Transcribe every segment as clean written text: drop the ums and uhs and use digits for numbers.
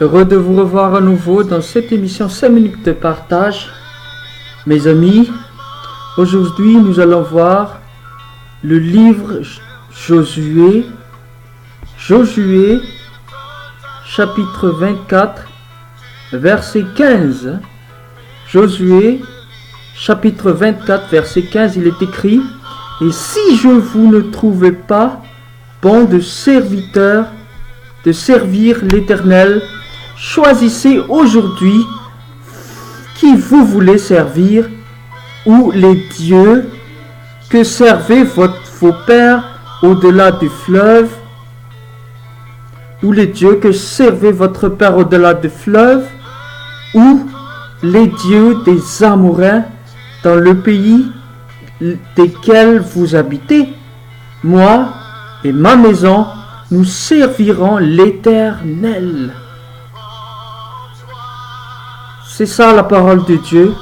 Heureux de vous revoir à nouveau dans cette émission 5 minutes de partage. Mes amis, aujourd'hui nous allons voir le livre Josué, chapitre 24, verset 15. Josué, chapitre 24, verset 15, il est écrit: « Et si je vous ne trouvais pas bon de serviteur, de servir l'Éternel, choisissez aujourd'hui qui vous voulez servir, ou les dieux que servaient vos pères au-delà du fleuve, ou les dieux que servait votre père au-delà du fleuve, ou les dieux des Amoréens dans le pays desquels vous habitez. Moi et ma maison, nous servirons l'Éternel. » C'est ça la parole de Dieu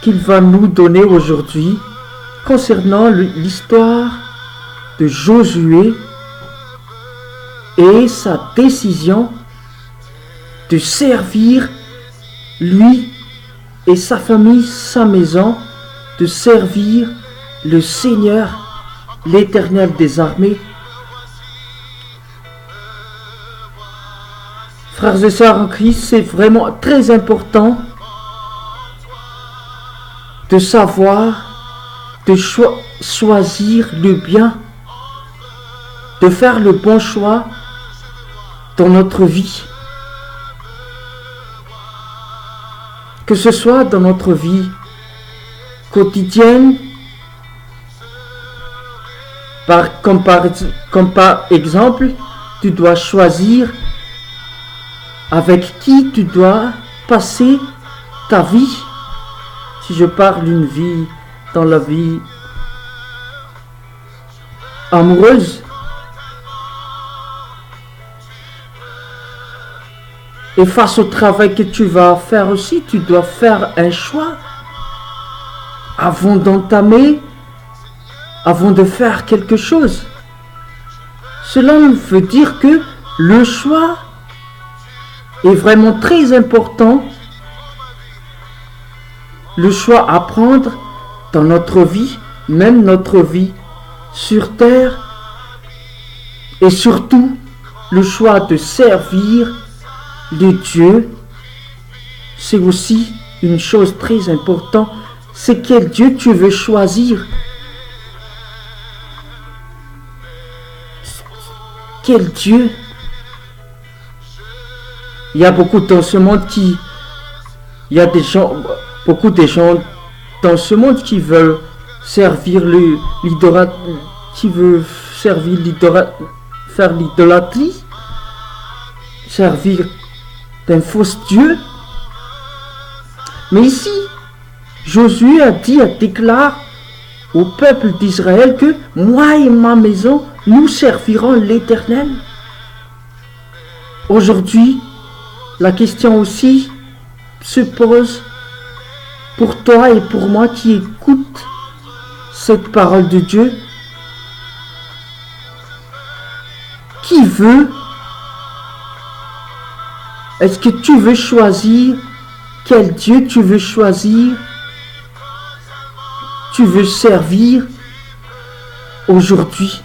qu'il va nous donner aujourd'hui concernant l'histoire de Josué et sa décision de servir lui et sa famille, sa maison, de servir le Seigneur, l'Éternel des armées. Frères et sœurs en Christ, c'est vraiment très important de savoir, de choisir le bien, de faire le bon choix dans notre vie. Que ce soit dans notre vie quotidienne, comme par exemple, tu dois choisir avec qui tu dois passer ta vie. Si je parle d'une vie dans la vie amoureuse, et face au travail que tu vas faire aussi, tu dois faire un choix avant d'entamer, avant de faire quelque chose. Cela veut dire que le choix est vraiment très important. Le choix à prendre dans notre vie, même notre vie sur terre, et surtout le choix de servir les dieux, c'est aussi une chose très importante. C'est quel Dieu tu veux choisir. Quel Dieu? Il y a beaucoup dans ce monde beaucoup de gens dans ce monde qui veulent servir faire l'idolâtrie, servir d'un faux Dieu. Mais ici, Josué déclare au peuple d'Israël que moi et ma maison, nous servirons l'Éternel. Aujourd'hui, la question aussi se pose pour toi et pour moi qui écoute cette parole de Dieu. Qui veut? Est-ce que tu veux choisir quel Dieu tu veux choisir? Tu veux servir aujourd'hui?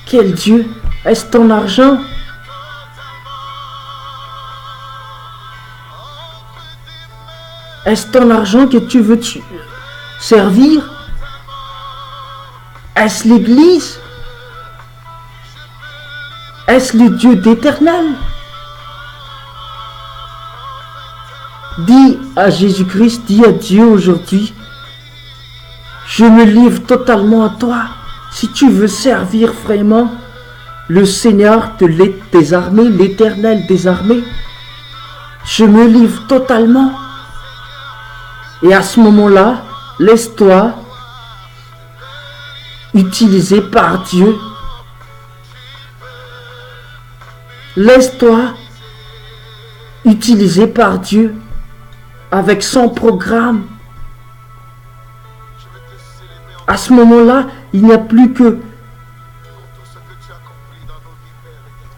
Quel Dieu? Est-ce ton argent? Est-ce ton argent que tu veux servir? Est-ce l'Église? Est-ce le Dieu d'Éternel? Dis à Jésus-Christ, dis à Dieu aujourd'hui: je me livre totalement à toi. Si tu veux servir vraiment le Seigneur des armées, l'Éternel des armées, je me livre totalement. Et à ce moment-là, laisse-toi utiliser par Dieu. Laisse-toi utiliser par Dieu avec son programme. À ce moment-là, il n'y a plus que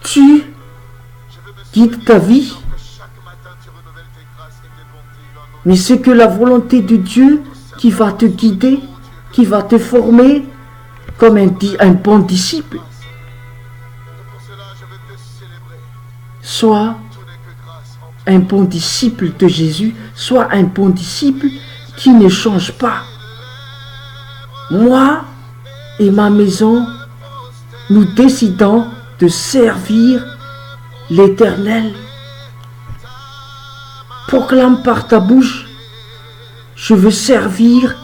tu guide ta vie, mais c'est que la volonté de Dieu qui va te guider, qui va te former comme un bon disciple. Sois un bon disciple de Jésus, sois un bon disciple qui ne change pas. Moi et ma maison, nous décidons de servir l'Éternel. Proclame par ta bouche, je veux servir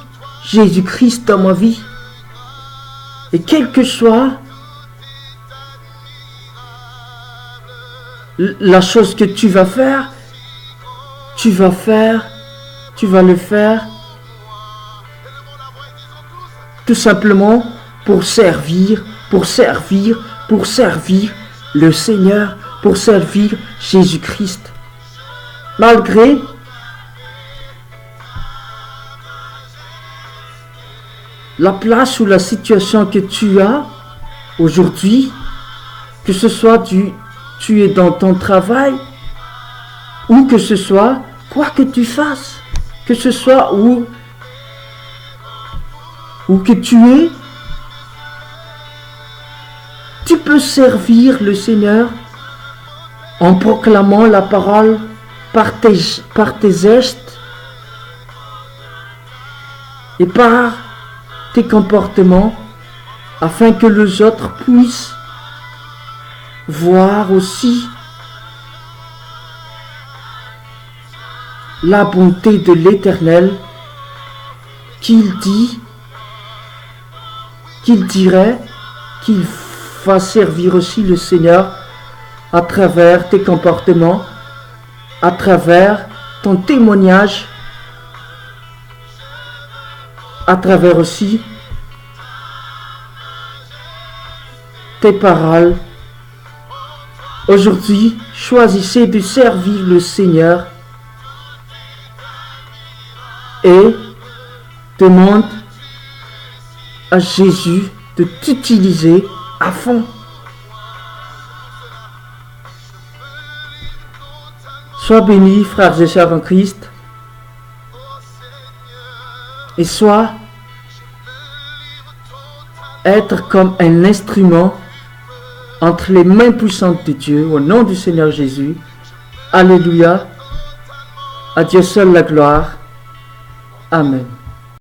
Jésus-Christ dans ma vie. Et quelle que soit la chose que tu vas le faire tout simplement pour servir le Seigneur, pour servir Jésus-Christ. Malgré la place ou la situation que tu as aujourd'hui, que ce soit tu es dans ton travail, ou que ce soit quoi que tu fasses, que ce soit où que tu es, tu peux servir le Seigneur en proclamant la parole par tes gestes et par tes comportements, afin que les autres puissent voir aussi la bonté de l'Éternel qu'il dirait qu'il va servir aussi le Seigneur à travers tes comportements, à travers ton témoignage, à travers aussi tes paroles. Aujourd'hui, choisissez de servir le Seigneur et demande à Jésus de t'utiliser à fond. Sois béni, frères et sœurs en Christ, et sois être comme un instrument entre les mains puissantes de Dieu, au nom du Seigneur Jésus. Alléluia. À Dieu seul la gloire. Amen.